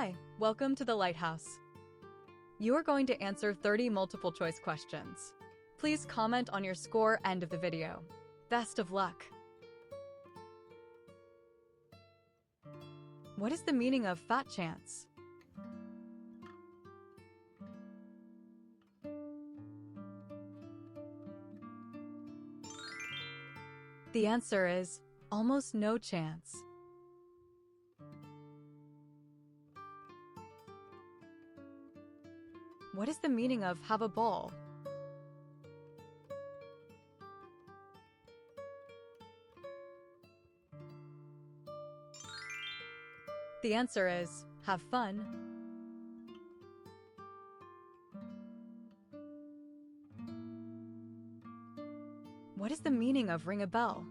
Hi, welcome to the Lighthouse. You are going to answer 30 multiple choice questions. Please comment on your score end of the video. Best of luck! What is the meaning of fat chance? The answer is almost no chance. What is the meaning of have a ball? The answer is have fun. What is the meaning of ring a bell?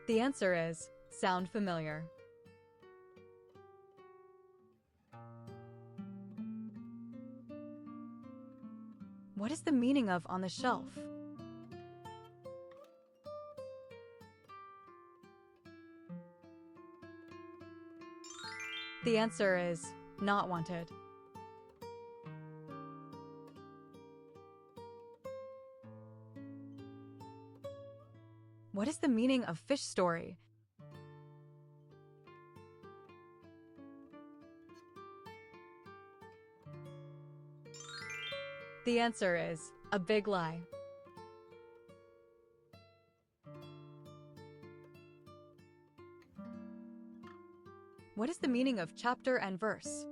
The answer is sound familiar. What is the meaning of on the shelf? The answer is not wanted. What is the meaning of fish story? The answer is a big lie. What is the meaning of chapter and verse?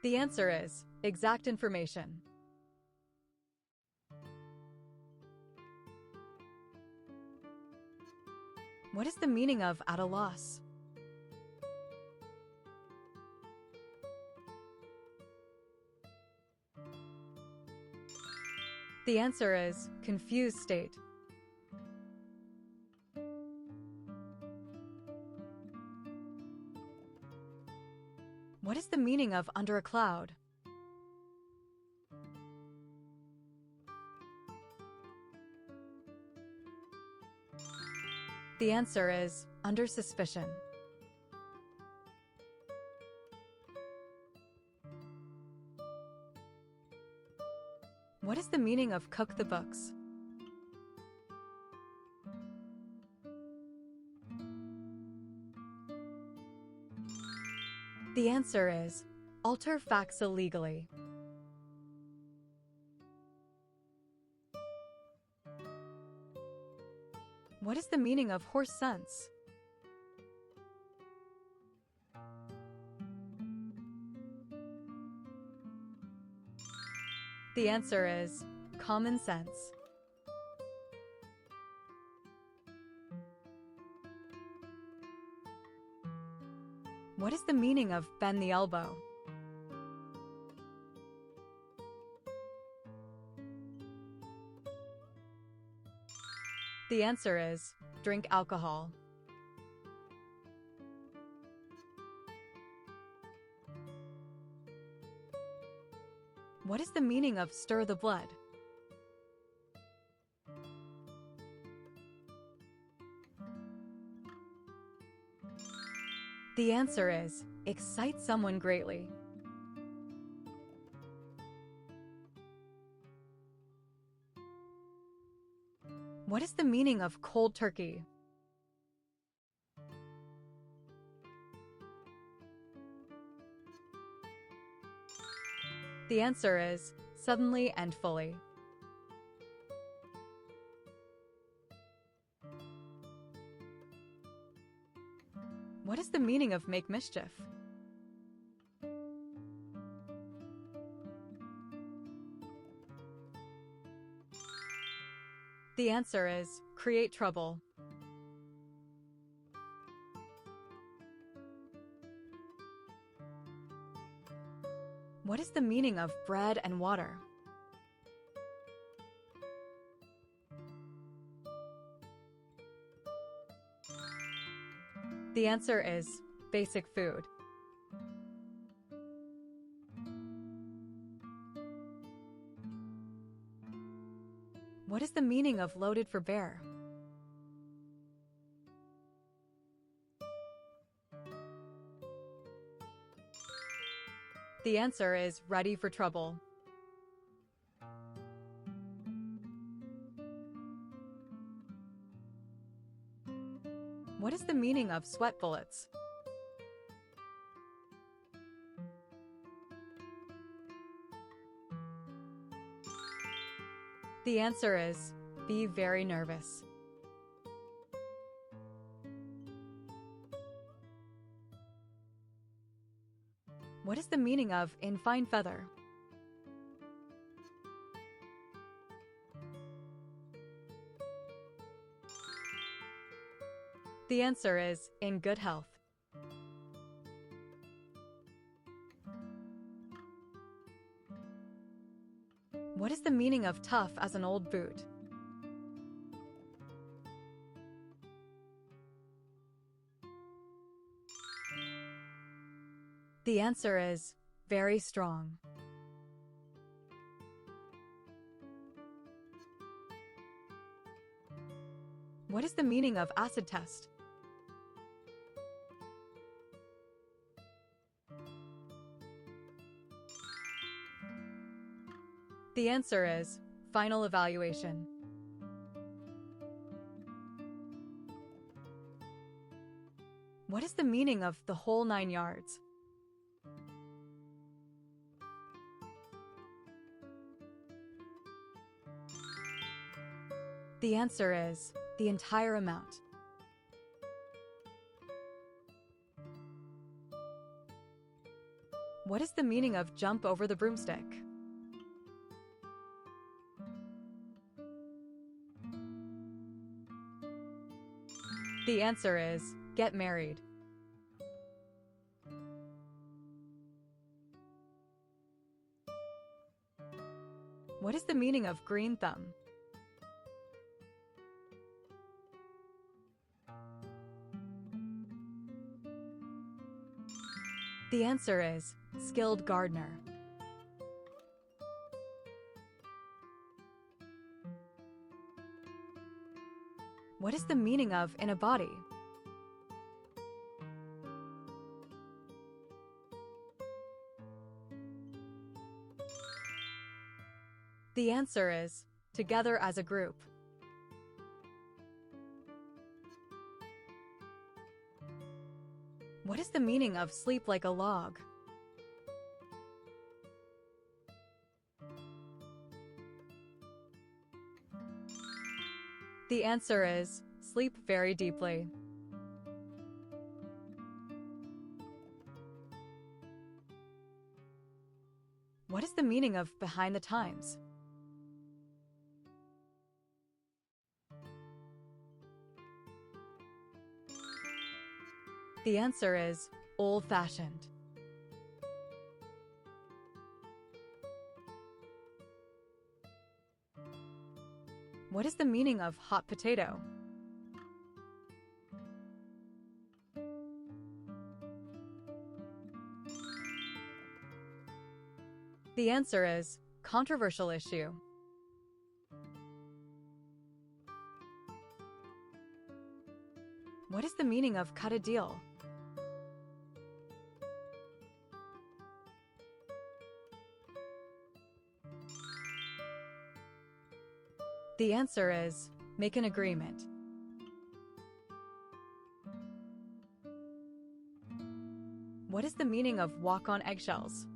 The answer is exact information. What is the meaning of at a loss? The answer is confused state. What is the meaning of under a cloud? The answer is under suspicion. What is the meaning of cook the books? The answer is alter facts illegally. What is the meaning of horse sense? The answer is common sense. What is the meaning of bend the elbow? The answer is drink alcohol. What is the meaning of stir the blood? The answer is excite someone greatly. What is the meaning of cold turkey? The answer is suddenly and fully. What is the meaning of make mischief? The answer is create trouble. What is the meaning of bread and water? The answer is basic food. What is the meaning of loaded for bear? The answer is ready for trouble. What is the meaning of sweat bullets? The answer is be very nervous. What is the meaning of in fine feather? The answer is in good health. What is the meaning of tough as an old boot? The answer is very strong. What is the meaning of acid test? The answer is final evaluation. What is the meaning of the whole 9 yards? The answer is the entire amount. What is the meaning of jump over the broomstick? The answer is get married. What is the meaning of green thumb? The answer is skilled gardener. What is the meaning of in a body? The answer is together as a group. What is the meaning of sleep like a log? The answer is sleep very deeply. What is the meaning of behind the times? The answer is old-fashioned. What is the meaning of hot potato? The answer is controversial issue. What is the meaning of cut a deal? The answer is make an agreement. What is the meaning of walk on eggshells?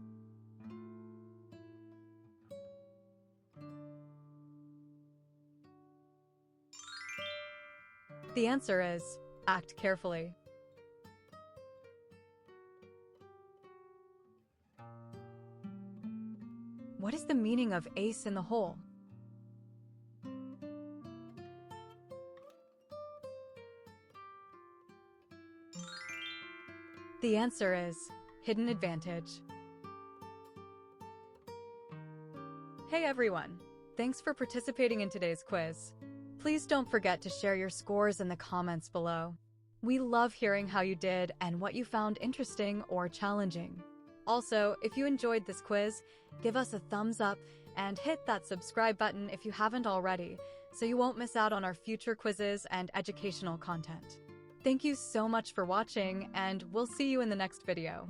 The answer is act carefully. What is the meaning of ace in the hole? The answer is hidden advantage. Hey everyone! Thanks for participating in today's quiz. Please don't forget to share your scores in the comments below. We love hearing how you did and what you found interesting or challenging. Also, if you enjoyed this quiz, give us a thumbs up and hit that subscribe button if you haven't already, so you won't miss out on our future quizzes and educational content. Thank you so much for watching, and we'll see you in the next video.